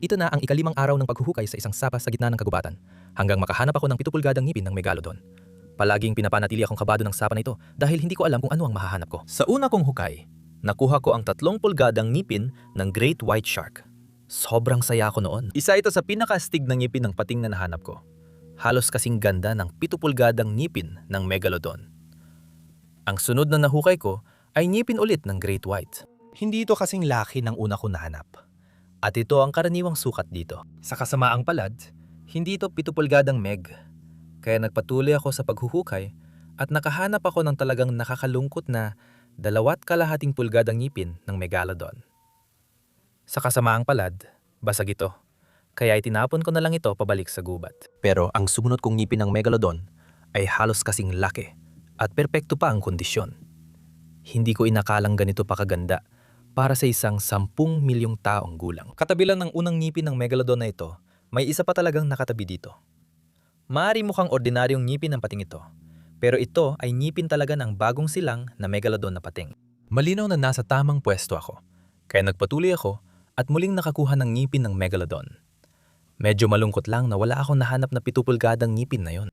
Ito na ang ikalimang araw ng paghuhukay sa isang sapa sa gitna ng kagubatan, hanggang makahanap ako ng 7 pulgadang ngipin ng megalodon. Palaging pinapanatili akong kabado ng sapa na ito dahil hindi ko alam kung ano ang mahahanap ko. Sa una kong hukay, nakuha ko ang 3 pulgadang ngipin ng Great White Shark. Sobrang saya ko noon. Isa ito sa pinaka-astig na ngipin ng pating na nahanap ko. Halos kasing ganda ng 7 pulgadang ngipin ng megalodon. Ang sunod na nahukay ko ay ngipin ulit ng Great White. Hindi ito kasing laki ng una ko nahanap. At ito ang karaniwang sukat dito. Sa kasamaang palad, hindi ito 7 pulgadang meg. Kaya nagpatuloy ako sa paghuhukay at nakahanap ako ng talagang nakakalungkot na 2.5 pulgadang ngipin ng megalodon. Sa kasamaang palad, basag ito. Kaya itinapon ko na lang ito pabalik sa gubat. Pero ang sumunod kong ngipin ng megalodon ay halos kasing laki at perpekto pa ang kondisyon. Hindi ko inakalang ganito pa kaganda para sa isang 10 milyong taong gulang. Katabi lang ng unang ngipin ng megalodon na ito, may isa pa talagang nakatabi dito. Maaari mukhang ordinaryong ngipin ng pating ito, pero ito ay ngipin talaga ng bagong silang na megalodon na pating. Malinaw na nasa tamang pwesto ako, kaya nagpatuloy ako at muling nakakuha ng ngipin ng megalodon. Medyo malungkot lang na wala akong nahanap na 7 pulgadang ngipin na yon.